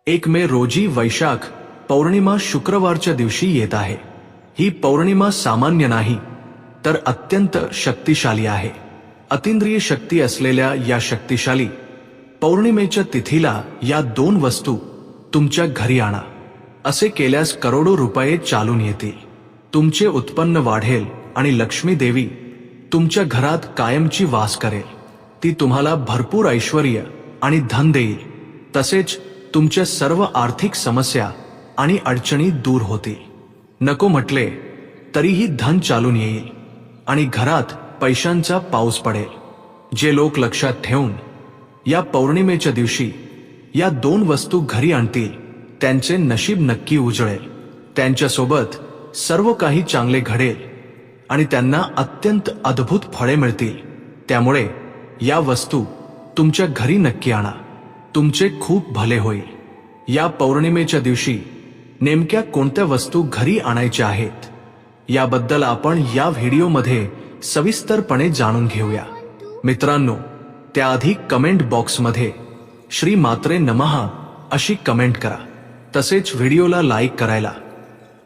1 मे रोजी वैशाख पौर्णिमा शुक्रवारच्या दिवशी येत आहे। ही पौर्णिमा सामान्य नाही तर अत्यंत शक्तिशाली आहे। अतिंद्रिय शक्ती असलेल्या या शक्तिशाली पौर्णिमेच्या तिथीला या 2 वस्तू तुमच्या घरी आणा। असे केल्यास करोडो रुपये चालून येतील, तुमचे उत्पन्न वाढेल आणि लक्ष्मी देवी तुमच्या घरात कायमची वास करेल। ती तुम्हाला भरपूर ऐश्वर्य आणि धन देईल, तसेच तुमच्या सर्व आर्थिक समस्या आणि अडचणी दूर होतील। नको म्हटले तरीही धन चालून येईल आणि घरात पैशांचा पाऊस पडेल। जे लोक लक्षात ठेवून या पौर्णिमेच्या दिवशी या 2 वस्तू घरी आणतील त्यांचे नशीब नक्की उजळेल, त्यांच्यासोबत सर्व काही चांगले घडेल आणि त्यांना अत्यंत अद्भुत फळे मिळतील। त्यामुळे या वस्तू तुमच्या घरी नक्की आणा, तुमचे खूप भले होईल। या पौर्णिमेच्या दिवशी नेमक्या कोणत्या वस्तू घरी आणायच्या आहेत याबद्दल आपण या व्हिडिओमध्ये सविस्तरपणे जाणून घेऊया। मित्रांनो, त्याआधी कमेंट बॉक्समध्ये श्री मात्रे नमः अशी कमेंट करा, तसेच व्हिडिओला लाईक करायला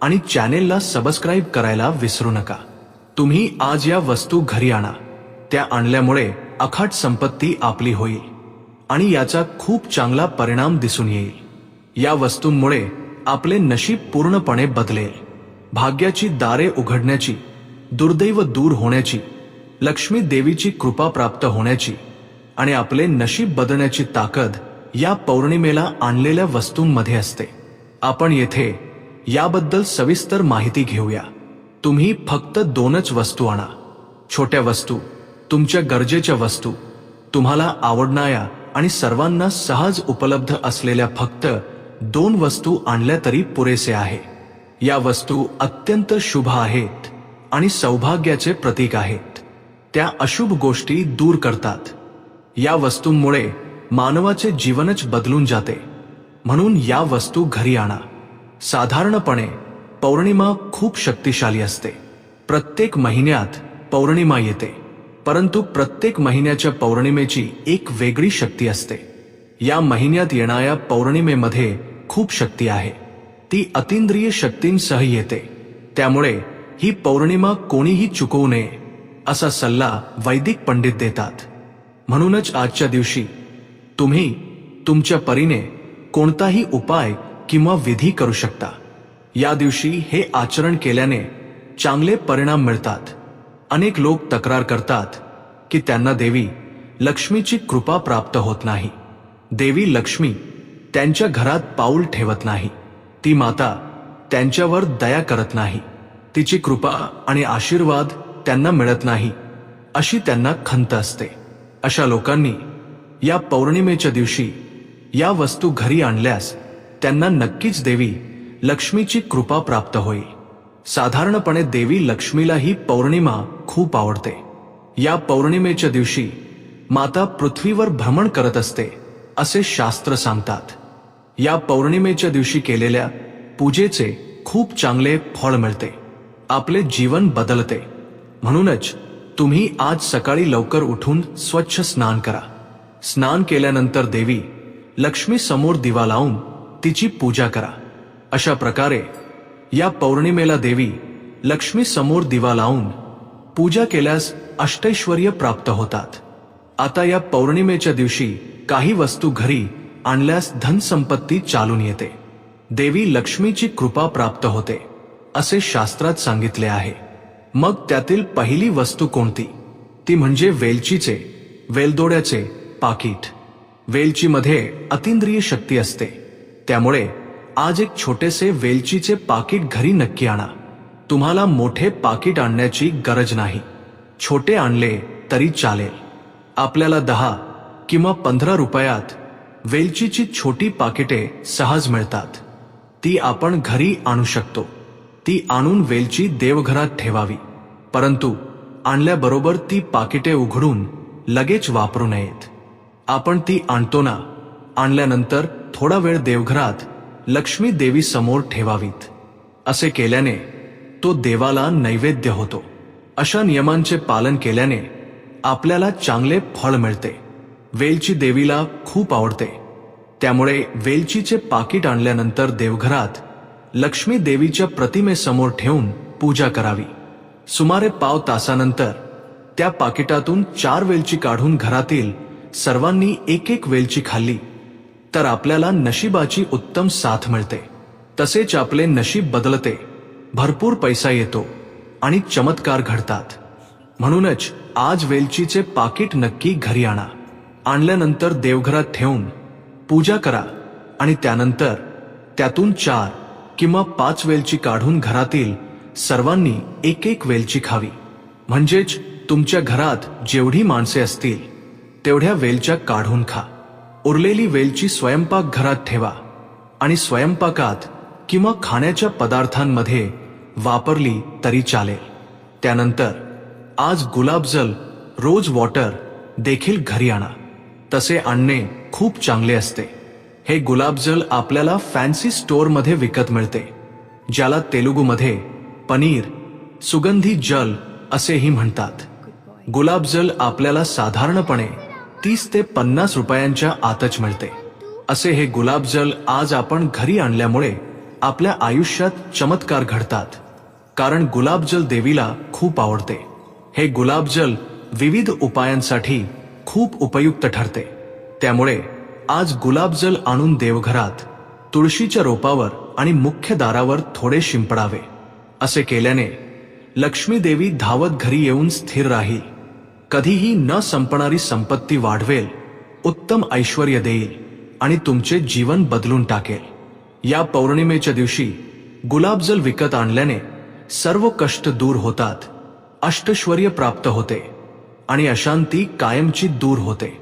आणि चॅनेलला सबस्क्राईब करायला विसरू नका। तुम्ही आज या वस्तू घरी आणा, त्या आणल्यामुळे अफाट संपत्ती आपली होईल आणि याचा खूप चांगला परिणाम दिसून येईल। या वस्तूंमुळे आपले नशीब पूर्णपणे बदलेल, भाग्याची दारे उघडण्याची, दुर्दैव दूर होण्याची, लक्ष्मी देवीची कृपा प्राप्त होण्याची आणि आपले नशीब बदलण्याची ताकद या पौर्णिमेला आणलेल्या वस्तूंमध्ये असते। आपण येथे याबद्दल सविस्तर माहिती घेऊया। तुम्ही फक्त 2च वस्तू आणा, छोट्या वस्तू, तुमच्या गरजेच्या वस्तू, तुम्हाला आवडणाऱ्या आणि सर्वांना सहज उपलब्ध असलेल्या फक्त 2 वस्तू आणल्या तरी पुरेसे आहे। या वस्तू अत्यंत शुभ आहेत आणि सौभाग्याचे प्रतीक आहेत। त्या अशुभ गोष्टी दूर करतात। या वस्तूंमुळे मानवाचे जीवनच बदलून जाते, म्हणून या वस्तू घरी आणा। साधारणपणे पौर्णिमा खूप शक्तिशाली असते। प्रत्येक महिन्यात पौर्णिमा येते, परंतु प्रत्येक महिन्याच्या पौर्णिमेची एक वेगळी शक्ती असते। या महिन्यात येणाऱ्या पौर्णिमेमध्ये खूप शक्ती आहे, ती अतिंद्रिय शक्तींसह येते। त्यामुळे ही पौर्णिमा कोणीही चुकवू नये असा सल्ला वैदिक पंडित देतात। म्हणूनच आजच्या दिवशी तुम्ही तुमच्या परीने कोणताही उपाय किंवा विधी करू शकता। या दिवशी हे आचरण केल्याने चांगले परिणाम मिळतात। अनेक लोक तक्रार करतात की त्यांना देवी लक्ष्मीची कृपा प्राप्त होत नाही। देवी लक्ष्मी त्यांच्या घरात पाऊल ठेवत नाही, ती माता त्यांच्यावर दया करत नाही, तिची कृपा आणि आशीर्वाद त्यांना मिळत नाही, अशी त्यांना खंत असते। अशा लोकांनी या पौर्णिमेच्या दिवशी या वस्तू घरी आणल्यास त्यांना नक्कीच देवी लक्ष्मीची कृपा प्राप्त होईल। साधारणपणे देवी लक्ष्मीला ही पौर्णिमा खूप आवडते। या पौर्णिमेच्या दिवशी माता पृथ्वीवर भ्रमण करत असते असे शास्त्र सांगतात। या पौर्णिमेच्या दिवशी केलेल्या पूजेचे खूप चांगले फळ मिळते, आपले जीवन बदलते। म्हणूनच तुम्ही आज सकाळी लवकर उठून स्वच्छ स्नान करा। स्नान केल्यानंतर देवी लक्ष्मी समोर दिवा लावून तिची पूजा करा। अशा प्रकारे या पौर्णिमेला देवी लक्ष्मी समोर दिवा लावून पूजा केल्यास अष्टैश्वर्य प्राप्त होतात। आता या पौर्णिमेच्या दिवशी काही वस्तू घरी आणल्यास धनसंपत्ती चालून येते, देवी लक्ष्मीची कृपा प्राप्त होते असे शास्त्रात सांगितले आहे। मग त्यातील पहिली वस्तू कोणती? ती म्हणजे वेलचीचे, वेलदोड्याचे पाकिट। वेलचीमध्ये अतिंद्रिय शक्ती असते, त्यामुळे आज एक छोटेसे वेलचीचे पाकिट घरी नक्की आणा। तुम्हाला मोठे पाकिट आणण्याची गरज नाही, छोटे आणले तरी चालेल। आपल्याला 10 किंवा 15 रुपयात वेलचीची छोटी पाकिटे सहज मिळतात, ती आपण घरी आणू शकतो। ती आणून वेलची देवघरात ठेवावी, परंतु आणल्याबरोबर ती पाकिटे उघडून लगेच वापरू नयेत। आपण ती आणतो ना, आणल्यानंतर थोडा वेळ देवघरात लक्ष्मी देवी समोर ठेवावीत। असे केल्याने तो देवाला नैवेद्य होतो। अशा नियमांचे पालन केल्याने आपल्याला चांगले फळ मिळते। वेलची देवीला खूप आवडते, त्यामुळे वेलचीचे पाकिट आणल्यानंतर देवघरात लक्ष्मी देवीच्या प्रतिमेसमोर ठेवून पूजा करावी. सुमारे पाव तासानंतर त्या पाकिटातून 4 वेलची काढून घरातील सर्वांनी एक एक वेलची खाल्ली तर आपल्याला नशिबाची उत्तम साथ मिळते. तसेच आपले नशीब बदलते, भरपूर पैसा येतो आणि चमत्कार घडतात. म्हणूनच आज वेलचीचे पाकिट नक्की घरी आणा. आणल्यानंतर देवघरात ठेवून पूजा करा आणि त्यानंतर त्यातून 4 किंवा 5 वेलची काढून घरातील सर्वांनी एक एक वेलची खावी. म्हणजेच तुमच्या घरात जेवढी माणसे असतील तेवढ्या वेलच्या काढून खा. उरलेली वेलची स्वयंपाक घरात ठेवा आणि स्वयंपाकात किंवा खाण्याच्या पदार्थांमध्ये वापरली तरी चालेल. त्यानंतर आज गुलाबजल, रोज वॉटर देखील घरी आणा. तसे आणणे खूप चांगले असते. हे गुलाबजल आपल्याला फॅन्सी स्टोअरमध्ये विकत मिळते, ज्याला तेलुगूमध्ये पनीर सुगंधी जल असेही म्हणतात. गुलाबजल आपल्याला साधारणपणे 30 ते 50 रुपयांच्या आतच मिळते. असे हे गुलाबजल आज आपण घरी आणल्यामुळे आपल्या आयुष्यात चमत्कार घडतात, कारण गुलाबजल देवीला खूप आवडते. हे गुलाबजल विविध उपायांसाठी खूप उपयुक्त ठरते. त्यामुळे आज गुलाबजल आणून देवघरात, तुळशीच्या रोपावर आणि मुख्य दारावर थोडे शिंपडावे. असे केल्याने लक्ष्मी देवी धावत घरी येऊन स्थिर राहील, कधीही न संपणारी संपत्ती वाढवेल, उत्तम ऐश्वर्य देईल आणि तुमचे जीवन बदलून टाकेल. या पौर्णिमेच्या दिवशी गुलाबजल विकत आणल्याने सर्व कष्ट दूर होतात, अष्टैश्वर्य प्राप्त होते आणि अशांती कायमची दूर होते.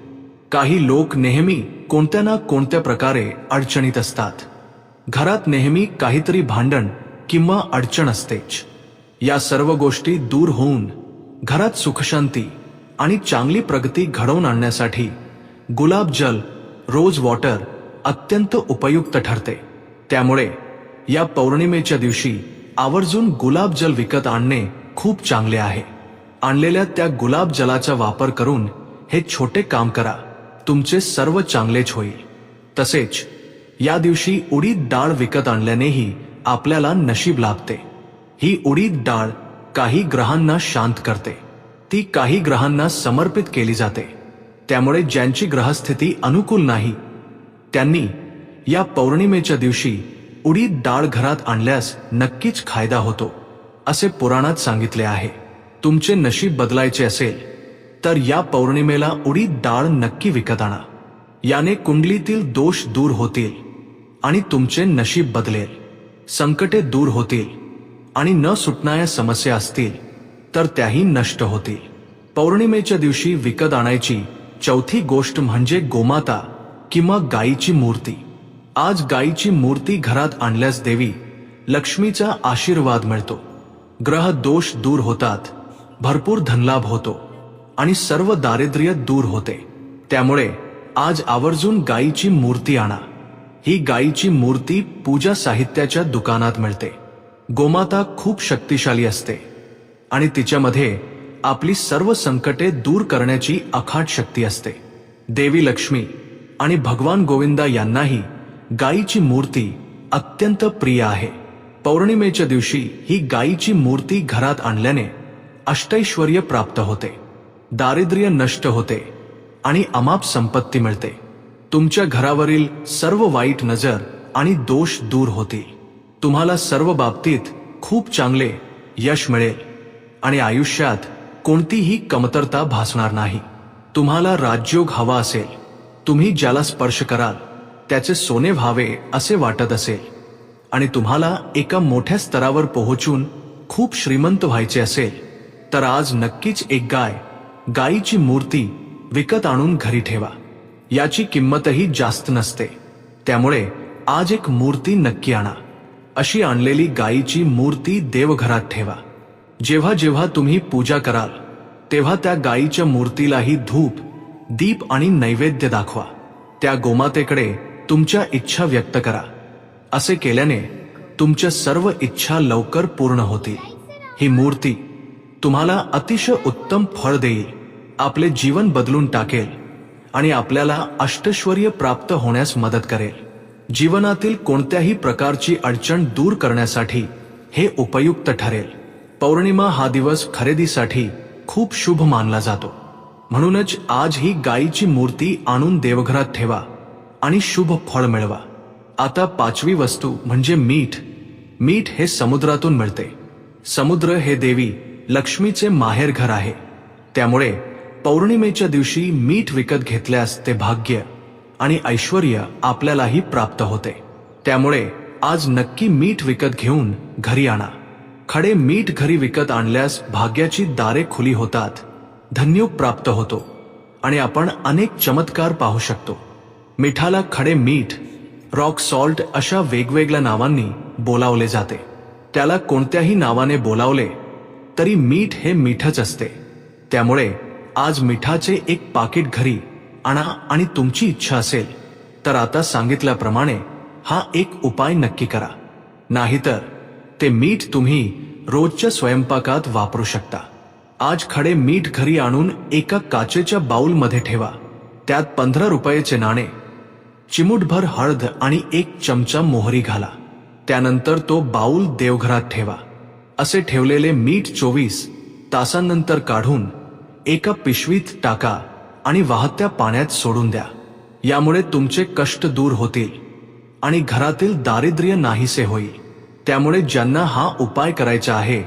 काही लोक नेहमी कोणत्या ना कोणत्या प्रकारे अडचणीत असतात. घरात नेहमी काहीतरी भांडण किंवा अडचण असतेच. या सर्व गोष्टी दूर होऊन घरात सुखशांती आणि चांगली प्रगती घडवून आणण्यासाठी गुलाबजल, रोज वॉटर अत्यंत उपयुक्त ठरते. त्यामुळे या पौर्णिमेच्या दिवशी आवर्जून गुलाबजल विकत आणणे खूप चांगले आहे. आणलेल्या त्या गुलाबजलाचा वापर करून हे छोटे काम करा, तुमचे सर्व चांगलेच होईल. तसेच या दिवशी उडीद डाळ विकत आणल्यानेही आपल्याला नशीब लाभते. ही उडीद डाळ काही ग्रहांना शांत करते. ती काही ग्रहांना समर्पित केली जाते. त्यामुळे ज्यांची ग्रहस्थिती अनुकूल नाही त्यांनी या पौर्णिमेच्या दिवशी उडीद डाळ घरात आणल्यास नक्कीच फायदा होतो, असे पुराणात सांगितले आहे. तुमचे नशीब बदलायचे असेल तर या पौर्णिमेला उडीद डाळ नक्की विकत आणा. याने कुंडलीतील दोष दूर होतील आणि तुमचे नशीब बदलेल. संकटे दूर होतील आणि न सुटणाऱ्या समस्या असतील तर त्याही नष्ट होतील. पौर्णिमेच्या दिवशी विकत आणायची चौथी गोष्ट म्हणजे गोमाता किंवा गायीची मूर्ती. आज गायीची मूर्ती घरात आणल्यास देवी लक्ष्मीचा आशीर्वाद मिळतो, ग्रह दोष दूर होतात, भरपूर धनलाभ होतो आणि सर्व दारिद्र्य दूर होते. त्यामुळे आज आवर्जून गायीची मूर्ती आणा. ही गायीची मूर्ती पूजा साहित्याच्या दुकानात मिळते. गोमाता खूप शक्तिशाली असते आणि तिच्यामध्ये आपली सर्व संकटे दूर करण्याची अफाट शक्ती असते. देवी लक्ष्मी आणि भगवान गोविंदा यांनाही गायीची मूर्ती अत्यंत प्रिय आहे. पौर्णिमेच्या दिवशी ही गायीची मूर्ती घरात आणल्याने अष्टैश्वर्य प्राप्त होते, दारिद्र्य नष्ट होते आणि अमाप संपत्ती मिळते. तुमच्या घरावरील सर्व वाईट नजर आणि दोष दूर होतील. तुम्हाला सर्व बाबतीत खूप चांगले यश मिळेल आणि आयुष्यात कोणतीही कमतरता भासणार नाही. तुम्हाला राजयोग हवा असेल, तुम्ही ज्याला स्पर्श कराल त्याचे सोने व्हावे असे वाटत असेल आणि तुम्हाला एका मोठ्या स्तरावर पोहोचून खूप श्रीमंत व्हायचे असेल तर आज नक्कीच एक गायीची मूर्ती विकत आणून घरी ठेवा. याची किंमतही जास्त नसते. त्यामुळे आज एक मूर्ती नक्की आणा. अशी आणलेली गायीची मूर्ती देवघरात ठेवा. जेव्हा जेव्हा तुम्ही पूजा कराल तेव्हा त्या गायीच्या मूर्तीलाही धूप, दीप आणि नैवेद्य दाखवा. त्या गोमातेकडे तुमच्या इच्छा व्यक्त करा. असे केल्याने तुमच्या सर्व इच्छा लवकर पूर्ण होतील. ही मूर्ती तुम्हाला अतिशय उत्तम फळ देईल, आपले जीवन बदलून टाकेल आणि आपल्याला अष्टैश्वर्य प्राप्त होण्यास मदत करेल। जीवनातील कोणत्याही प्रकारची अडचण दूर करण्यासाठी हे उपयुक्त ठरेल। पौर्णिमा हा दिवस खरेदीसाठी खूप शुभ मानला जातो, म्हणूनच आज ही गायीची मूर्ती आणून देवघरात ठेवा आणि शुभ फळ मिळवा। आता पाचवी वस्तू म्हणजे मीठ। मीठ हे समुद्रातून मिळते। समुद्र हे देवी लक्ष्मीचे माहेरघर आहे, त्यामुळे पौर्णिमेच्या दिवशी मीठ विकत घेतल्यास ते भाग्य आणि ऐश्वर्य आपल्यालाही प्राप्त होते। त्यामुळे आज नक्की मीठ विकत घेऊन घरी आणा। खडे मीठ घरी विकत आणल्यास भाग्याची दारे खुली होतात, धनयोग प्राप्त होतो आणि आपण अनेक चमत्कार पाहू शकतो। मिठाला खडे मीठ, रॉक सॉल्ट अशा वेगवेगळ्या नावांनी बोलावले जाते। त्याला कोणत्याही नावाने बोलावले तरी मीठ हे मीठच असते। त्यामुळे आज मिठाचे एक पाकिट घरी आणा आणि तुमची इच्छा असेल तर आता सांगितल्याप्रमाणे हा एक उपाय नक्की करा, नाहीतर ते मीठ तुम्ही रोजच्या स्वयंपाकात वापरू शकता। आज खडे मीठ घरी आणून एका काचेच्या बाउलमध्ये ठेवा। त्यात 15 रुपयाचे नाणे, चिमूटभर हळद आणि 1 चमचा मोहरी घाला। त्यानंतर तो बाउल देवघरात ठेवा। असे ठेवलेले मीठ 24 तासांनंतर काढून एका पिशवीत टाका आणि वाहत्या पाण्यात सोडून द्या। यामुळे तुमचे कष्ट दूर होतील आणि घरातील दारिद्र्य नाहीसे होईल। त्यामुळे ज्यांना हा उपाय करायचा आहे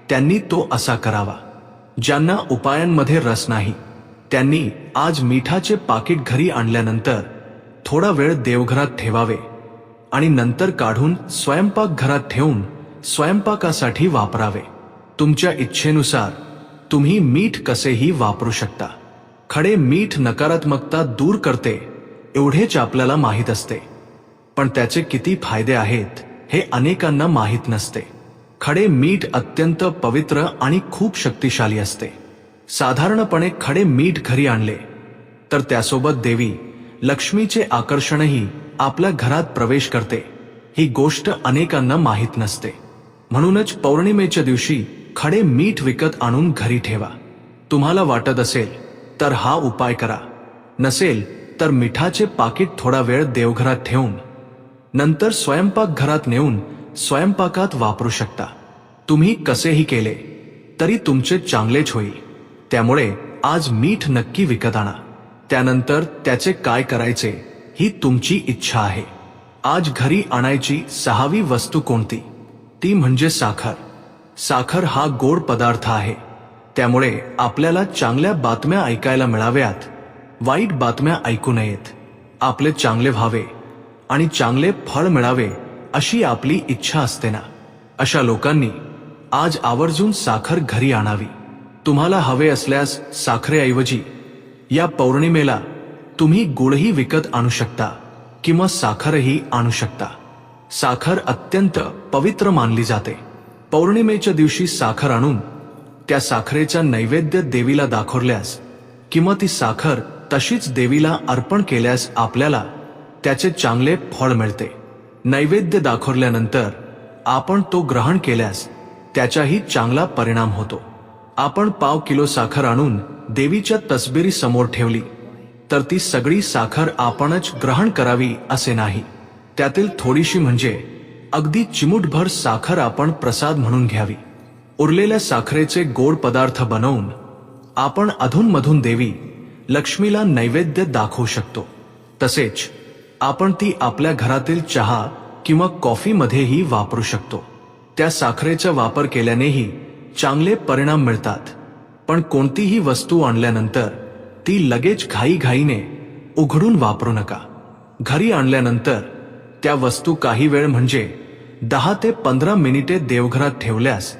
त्यांनी तो असा करावा। ज्यांना उपायांमध्ये रस नाही त्यांनी आज मिठाचे पाकिट घरी आणल्यानंतर थोडा वेळ देवघरात ठेवावे आणि नंतर काढून स्वयंपाकघरात ठेवून स्वयंपाकासाठी वापरावे। तुमच्या इच्छेनुसार तुम्ही मीठ कसेही वापरू शकता। खडे मीठ नकारात्मकता दूर करते एवढेच आपल्याला माहीत असते, पण त्याचे किती फायदे आहेत हे अनेकांना माहीत नसते। खडे मीठ अत्यंत पवित्र आणि खूप शक्तिशाली असते। साधारणपणे खडे मीठ घरी आणले तर त्यासोबत देवी लक्ष्मीचे आकर्षणही आपल्या घरात प्रवेश करते। ही गोष्ट अनेकांना माहीत नसते, म्हणूनच पौर्णिमेच्या दिवशी खडे मीठ विकत आणून घरी ठेवा। तुम्हाला वाटत असेल तर हा उपाय करा, नसेल तर मिठाचे पाकिट थोडा वेळ देवघरात ठेवून नंतर स्वयंपाकघरात नेऊन स्वयंपाकात वापरू शकता। तुम्ही कसेही केले तरी तुमचे चांगलेच होईल। त्यामुळे आज मीठ नक्की विकत आणा। त्यानंतर त्याचे काय करायचे ही तुमची इच्छा आहे। आज घरी आणायची 6वी वस्तू कोणती? ती म्हणजे साखर। साखर हा गोड पदार्थ आहे, त्यामुळे आपल्याला चांगल्या बातम्या ऐकायला मिळाव्यात, वाईट बातम्या ऐकू नयेत। आपले चांगले व्हावे आणि चांगले फळ मिळावे अशी आपली इच्छा असते ना, अशा लोकांनी आज आवर्जून साखर घरी आणावी। तुम्हाला हवे असल्यास साखरेऐवजी या पौर्णिमेला तुम्ही गुळही विकत आणू शकता किंवा साखरही आणू शकता। साखर अत्यंत पवित्र मानली जाते। पौर्णिमेच्या दिवशी साखर आणून त्या साखरेचा नैवेद्य देवीला दाखवल्यास किंवा ती साखर तशीच देवीला अर्पण केल्यास आपल्याला त्याचे चांगले फळ मिळते। नैवेद्य दाखवल्यानंतर आपण तो ग्रहण केल्यास त्याचाही चांगला परिणाम होतो। आपण पाव किलो साखर आणून देवीच्या तसबिरी समोर ठेवली तर ती सगळी साखर आपणच ग्रहण करावी असे नाही। त्यातील थोडीशी म्हणजे अगदी चिमूटभर साखर आपण प्रसाद म्हणून घ्यावी। उरलेल्या साखरेचे गोड पदार्थ बनवून आपण अधूनमधून देवी लक्ष्मीला नैवेद्य दाखवू शकतो। तसेच आपण ती आपल्या घरातील चहा किंवा कॉफीमध्येही वापरू शकतो। त्या साखरेचा वापर केल्यानेही चांगले परिणाम मिळतात। पण कोणतीही वस्तू आणल्यानंतर ती लगेच घाईघाईने उघडून वापरू नका। घरी आणल्यानंतर त्या वस्तू काही वेळ म्हणजे 10 ते 15 मिनिटे देवघरात ठेवल्यास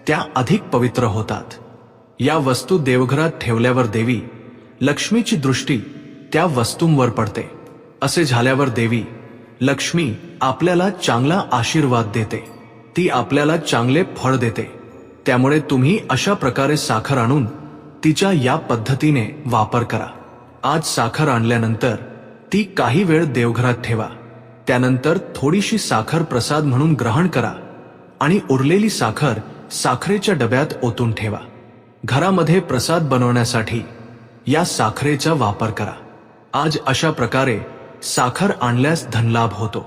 त्या अधिक पवित्र होतात। या वस्तू देवघरात ठेवल्यावर देवी लक्ष्मीची दृष्टी त्या वस्तूंवर पडते। असे झाल्यावर देवी लक्ष्मी आपल्याला चांगला आशीर्वाद देते, ती आपल्याला चांगले फळ देते। त्यामुळे तुम्ही अशा प्रकारे साखर आणून तिच्या या पद्धतीने वापर करा। आज साखर आणल्यानंतर ती काही वेळ देवघरात ठेवा। त्यानंतर थोडीशी साखर प्रसाद म्हणून ग्रहण करा आणि उरलेली साखर साखरेच्या डब्यात ओतून ठेवा। घरामध्ये प्रसाद बनवण्यासाठी या साखरेचा वापर करा। आज अशा प्रकारे साखर आणल्यास धनलाभ होतो.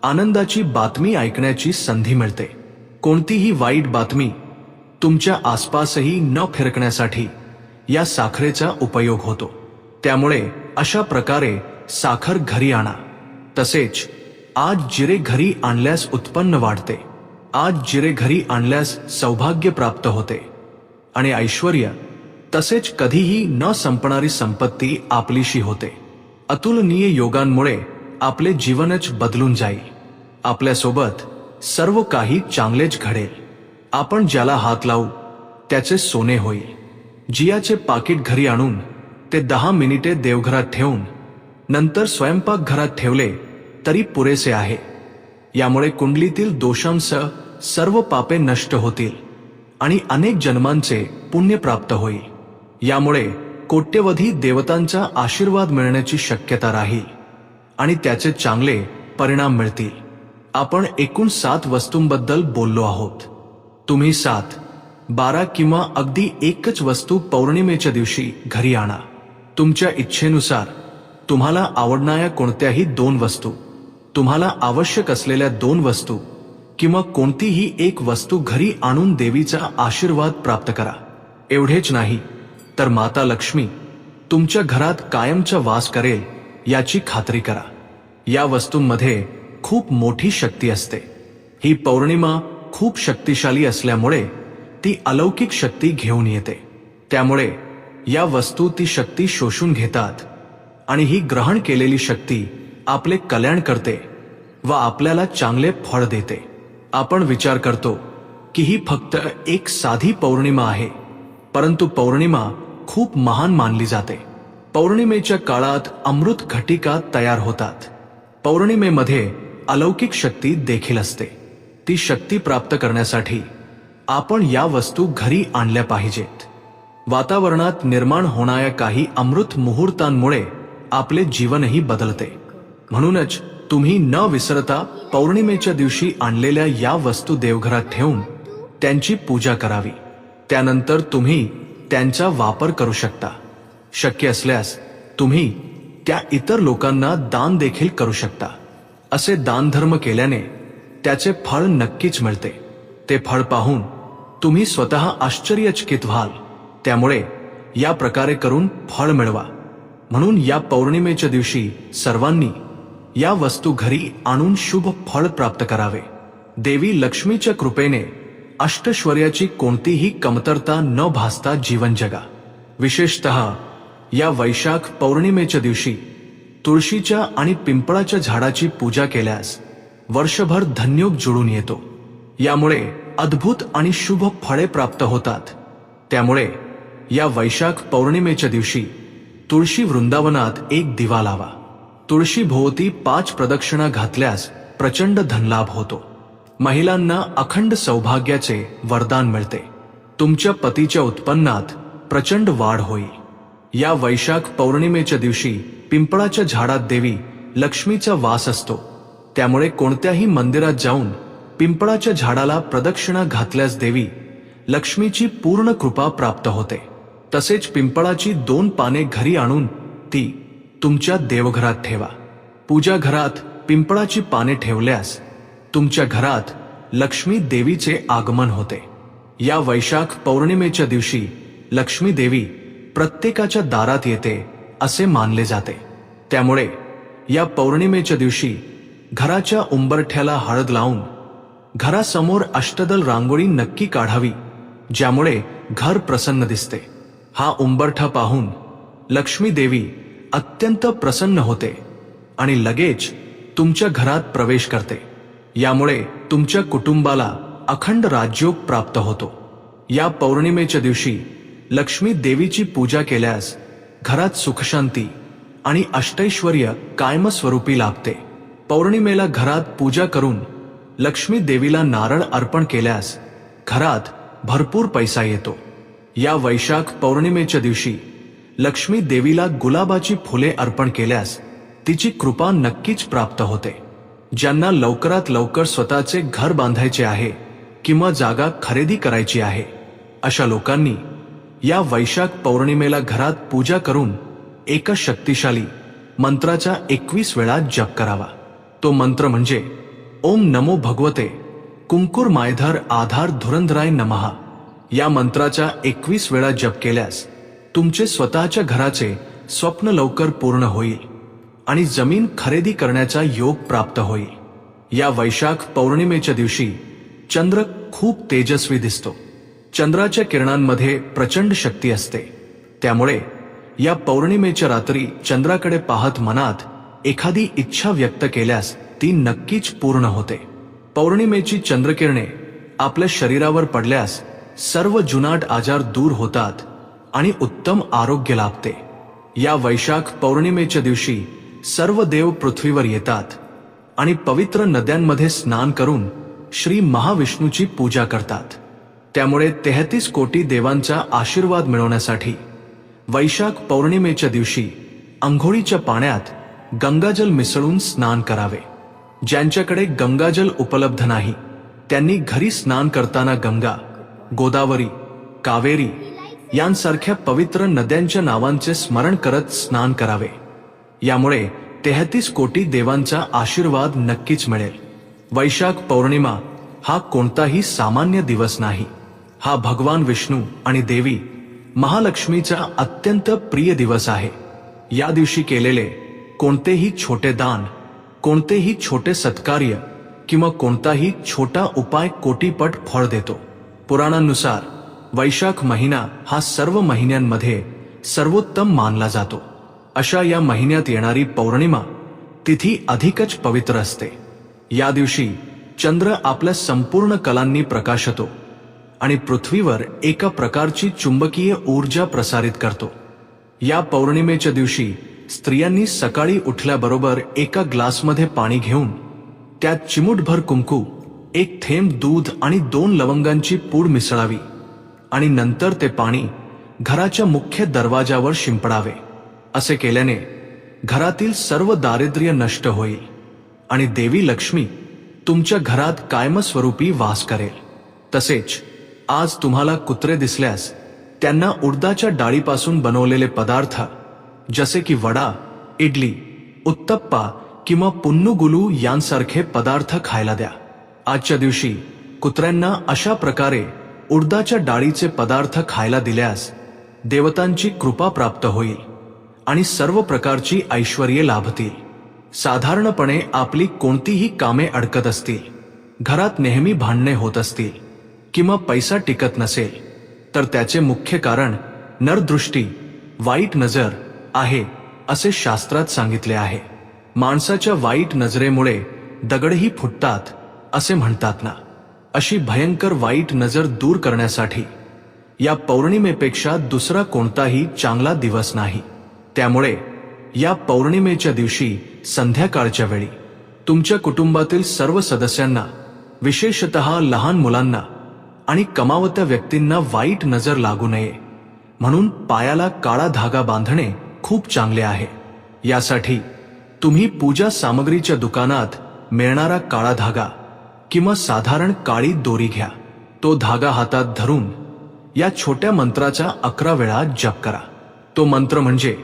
आनंदाची बातमी ऐकण्याची संधी मिळते. कोणतीही वाईट बातमी तुमच्या आसपासही न फिरकण्यासाठी या साखरेचा उपयोग होतो. त्यामुळे अशा प्रकारे साखर घरी आणा. तसेच आज जिरे घरी आणल्यास उत्पन्न वाढते. आज जिरे घरी आणल्यास सौभाग्य प्राप्त होते आणि ऐश्वर्य तसेच कधीही न संपणारी संपत्ती आपलीशी होते. अतुलनीय योगांमुळे आपले जीवनच बदलून जाईल. आपल्यासोबत सर्व काही चांगलेच घडेल. आपण ज्याला हात लावू त्याचे सोने होईल. जियाचे पाकिट घरी आणून ते 10 मिनिटे देवघरात ठेवून नंतर स्वयंपाकघरात ठेवले तरी पुरेसे आहे. यामुळे कुंडलीतील दोषांसह सर्व पापे नष्ट होतील आणि अनेक जन्मांचे पुण्य प्राप्त होईल. यामुळे कोट्यवधी देवतांचा आशीर्वाद मिळण्याची शक्यता राहील आणि त्याचे चांगले परिणाम मिळतील. आपण एकूण 7 वस्तूंबद्दल बोललो आहोत. तुम्ही 7, 12 किंवा अगदी एकच वस्तू पौर्णिमेच्या दिवशी घरी आणा. तुमच्या इच्छेनुसार तुम्हाला आवडणाऱ्या कोणत्याही 2 वस्तू, तुम्हाला आवश्यक असलेल्या 2 वस्तू किंवा कोणतीही एक वस्तू घरी आणून देवीचा आशीर्वाद प्राप्त करा. एवढेच नाही तर माता लक्ष्मी तुमच्या घरात कायमचा वास करेल याची खात्री करा. या वस्तूंमध्ये खूप मोठी शक्ती असते. ही पौर्णिमा खूप शक्तिशाली असल्यामुळे ती अलौकिक शक्ती घेऊन येते. त्यामुळे या वस्तू ती शक्ती शोषून घेतात आणि ही ग्रहण केलेली शक्ती आपले कल्याण करते व आपल्याला चांगले फळ देते. आपण विचार करतो की ही फक्त एक साधी पौर्णिमा आहे, परंतु पौर्णिमा खूप महान मानली जाते. पौर्णिमेच्या काळात अमृत घटिका तयार होतात. पौर्णिमेमध्ये अलौकिक शक्ती देखील असते. ती शक्ती प्राप्त करण्यासाठी आपण या वस्तू घरी आणल्या पाहिजेत. वातावरणात निर्माण होणाऱ्या काही अमृत मुहूर्तांमुळे आपले जीवनही बदलते. म्हणूनच तुम्ही न विसरता पौर्णिमेच्या दिवशी आणलेल्या या वस्तू देवघरात ठेवून त्यांची पूजा करावी. त्यानंतर तुम्ही त्यांचा वापर करू शकता. शक्य असल्यास तुम्ही त्या इतर लोकांना दान देखील करू शकता. असे दानधर्म केल्याने त्याचे फळ नक्कीच मिळते. ते फळ पाहून तुम्ही स्वतः आश्चर्यचकित व्हाल. त्यामुळे या प्रकारे करून फळ मिळवा. म्हणून या पौर्णिमेच्या दिवशी सर्वांनी या वस्तू घरी आणून शुभ फळ प्राप्त करावे. देवी लक्ष्मीच्या कृपेने अष्टैश्वर्याची कोणतीही कमतरता न भासता जीवन जगा. विशेषतः या वैशाख पौर्णिमेच्या दिवशी तुळशीच्या आणि पिंपळाच्या झाडाची पूजा केल्यास वर्षभर धनयोग जुळून येतो. यामुळे अद्भुत आणि शुभ फळे प्राप्त होतात. त्यामुळे या वैशाख पौर्णिमेच्या दिवशी तुळशी वृंदावनात एक दिवा लावा. तुळशी भोवती 5 प्रदक्षिणा घातल्यास प्रचंड धनलाभ होतो. महिलांना अखंड सौभाग्याचे वरदान मिळते. तुमच्या पतीच्या उत्पन्नात प्रचंड वाढ होईल. या वैशाख पौर्णिमेच्या दिवशी पिंपळाच्या झाडात देवी लक्ष्मीचा वास असतो. त्यामुळे कोणत्याही मंदिरात जाऊन पिंपळाच्या झाडाला प्रदक्षिणा घातल्यास देवी लक्ष्मीची पूर्ण कृपा प्राप्त होते. तसेच पिंपळाची 2 पाने घरी आणून ती तुमच्या देवघरात ठेवा. पूजा घरात पिंपळाची पाने ठेवल्यास तुमच्या घरात लक्ष्मी देवीचे आगमन होते. या वैशाख पौर्णिमेच्या दिवशी लक्ष्मी देवी प्रत्येकाच्या दारात येते असे मानले जाते. त्यामुळे या पौर्णिमेच्या दिवशी घराच्या उंबरठ्याला हळद लावून घरासमोर अष्टदल रांगोळी नक्की काढावी, ज्यामुळे घर प्रसन्न दिसते. हा उंबरठा पाहून लक्ष्मी देवी अत्यंत प्रसन्न होते आणि लगेच तुमच्या घरात प्रवेश करते. यामुळे तुमच्या कुटुंबाला अखंड राजयोग प्राप्त होतो. या पौर्णिमेच्या दिवशी लक्ष्मी देवीची पूजा केल्यास घरात सुखशांती आणि अष्टैश्वर्य कायमस्वरूपी लाभते. पौर्णिमेला घरात पूजा करून लक्ष्मी देवीला नारळ अर्पण केल्यास घरात भरपूर पैसा येतो. या वैशाख पौर्णिमेच्या दिवशी लक्ष्मी देवीला गुलाबाची फुले अर्पण केल्यास तिची कृपा नक्कीच प्राप्त होते. ज्यांना लवकरात लवकर स्वतःचे घर बांधायचे आहे किंवा जागा खरेदी करायची आहे, अशा लोकांनी या वैशाख पौर्णिमेला घरात पूजा करून एका शक्तिशाली मंत्राचा 21 वेळा जप करावा। तो मंत्र म्हणजे ओम नमो भगवते कुंकुरमायधर आधार धुरंधराय नमः। या मंत्राचा 21 वेळा जप केल्यास तुमचे स्वतःच्या घराचे स्वप्न लवकर पूर्ण होईल आणि जमीन खरेदी करण्याचा योग प्राप्त होईल। या वैशाख पौर्णिमेच्या दिवशी चंद्र खूप तेजस्वी दिसतो। चंद्राच्या किरणांमध्ये प्रचंड शक्ती असते, त्यामुळे या पौर्णिमेच्या रात्री चंद्राकडे पाहत मनात एखादी इच्छा व्यक्त केल्यास ती नक्कीच पूर्ण होते। पौर्णिमेची चंद्रकिरणे आपल्या शरीरावर पडल्यास सर्व जुनाट आजार दूर होतात आणि उत्तम आरोग्य लाभते। या वैशाख पौर्णिमेच्या दिवशी सर्व देव पृथ्वीवर येतात आणि पवित्र नद्यांमध्ये स्नान करून श्री महाविष्णूची पूजा करतात। त्यामुळे 33 कोटी देवांचा आशीर्वाद मिळवण्यासाठी वैशाख पौर्णिमेच्या दिवशी अंघोळीच्या पाण्यात गंगाजल मिसळून स्नान करावे। ज्यांच्याकडे गंगाजल उपलब्ध नाही त्यांनी घरी स्नान करताना गंगा, गोदावरी, कावेरी यांसारख्या पवित्र नद्यांच्या नावांचे स्मरण करत स्नान करावे। यामुळे 33 कोटी देवांचा आशीर्वाद नक्कीच मिळेल। वैशाख पौर्णिमा हा कोणताही सामान्य दिवस नाही, हा भगवान विष्णू आणि देवी महालक्ष्मीचा अत्यंत प्रिय दिवस आहे। या दिवशी केलेले कोणतेही छोटे दान, कोणतेही छोटे सत्कार्य किंवा कोणताही छोटा उपाय कोटीपट फळ देतो। पुराणांनुसार वैशाख महिना हा सर्व महिन्यांमध्ये सर्वोत्तम मानला जातो। अशा या महिन्यात येणारी पौर्णिमा तिथी अधिकच पवित्र असते। या दिवशी चंद्र आपल्या संपूर्ण कलांनी प्रकाशतो आणि पृथ्वीवर एका प्रकारची चुंबकीय ऊर्जा प्रसारित करतो। या पौर्णिमेच्या दिवशी स्त्रियांनी सकाळी उठल्याबरोबर एका ग्लासमध्ये पाणी घेऊन त्यात चिमूटभर कुंकू, 1 थेंब दूध आणि 2 लवंगांची पूड मिसळावी आणि नंतर ते पाणी घराच्या मुख्य दरवाजावर शिंपडावे। असे केल्याने घरातील सर्व दारिद्र्य नष्ट होईल आणि देवी लक्ष्मी तुमच्या घरात कायमस्वरूपी वास करेल। तसेच आज तुम्हाला कुत्रे दिसल्यास त्यांना उडदाच्या डाळीपासून बनवलेले पदार्थ जसे की वडा, इडली, उत्तप्पा किंवा पुन्नुगुलू यांसारखे पदार्थ खायला द्या। आजच्या दिवशी कुत्र्यांना अशा प्रकारे उडदाच्या डाळीचे पदार्थ खायला दिल्यास देवतांची कृपा प्राप्त होईल आणि सर्व प्रकारची ऐश्वर्ये लाभतील। साधारणपणे आपली कोणतीही कामे अडकत असतील, घरात नेहमी भांडणे होत असतील किंवा पैसा टिकत नसेल तर त्याचे मुख्य कारण नरदृष्टी, वाईट नजर आहे असे शास्त्रात सांगितले आहे। माणसाच्या वाईट नजरेमुळे दगडही फुटतात असे म्हणतात ना, अशी भयंकर वाईट नजर दूर करण्यासाठी या पौर्णिमेपेक्षा दुसरा कोणताही चांगला दिवस नाही। त्यामुळे या पौर्णिमेच्या दिवशी संध्याकाळच्या वेळी तुमच्या कुटुंबातील सर्व सदस्यांना, विशेषतः लहान मुलांना आणि कमावत्या व्यक्तींना वाईट नजर लागू नये म्हणून पायाला काळा धागा बांधणे खूप चांगले आहे। यासाठी तुम्ही पूजा सामग्रीच्या दुकानात मिळणारा काळा धागा किंवा साधारण काळी दोरी घ्या। तो धागा हातात धरून या छोट्या मंत्राचा 11 वेळा जप करा। तो मंत्र म्हणजे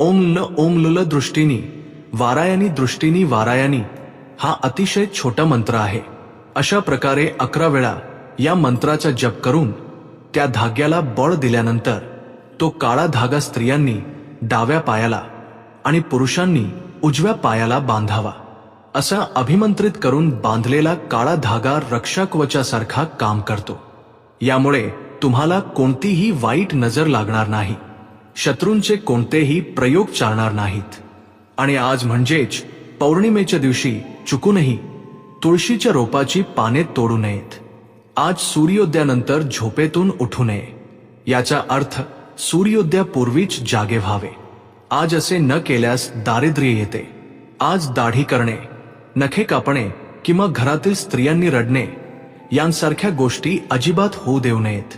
ओम न ओम लुल दृष्टीनी वारायणी दृष्टीनी वारायणी। हा अतिशय छोटा मंत्र आहे। अशा प्रकारे 11 वेळा या मंत्राचा जप करून त्या धाग्याला बळ दिल्यानंतर तो काळा धागा स्त्रियांनी डाव्या पायाला आणि पुरुषांनी उजव्या पायाला बांधावा। असा अभिमंत्रित करून बांधलेला काळा धागा रक्षाकवचासारखा काम करतो। यामुळे तुम्हाला कोणतीही वाईट नजर लागणार नाही, शत्रूंचे कोणतेही प्रयोग चालणार नाहीत। आणि आज म्हणजेच पौर्णिमेच्या दिवशी चुकूनही तुळशीच्या रोपाची पाने तोडू नयेत। आज सूर्योदयानंतर झोपेतून उठू नये। याचा अर्थ सूर्योदयापूर्वीच जागे व्हावे। आज असे न केल्यास दारिद्र्य येते। आज दाढी करणे, नखे कापणे किंवा घरातील स्त्रियांनी रडणे यांसारख्या गोष्टी अजिबात होऊ देऊ नयेत।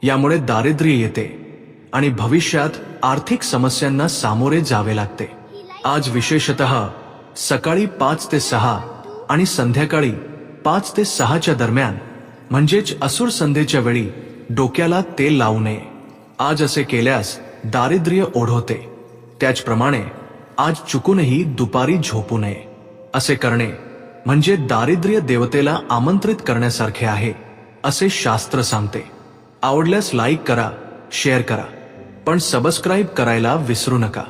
यामुळे दारिद्र्य येते आणि भविष्यात आर्थिक समस्यांना सामोरे जावे लागते। आज विशेषतः सकाळी 5 ते 6 आणि संध्याकाळी 5 ते 6च्या दरम्यान म्हणजेच असुर संध्येच्या वेळी डोक्याला तेल लावू नये। आज असे केल्यास दारिद्र्य ओढवते। त्याचप्रमाणे आज चुकूनही दुपारी झोपू नये. असे करणे म्हणजे दारिद्र्य देवतेला आमंत्रित करण्यासारखे आहे असे शास्त्र सांगते. आवडल्यास लाईक करा, शेअर करा, पण सबस्क्राईब करायला विसरू नका.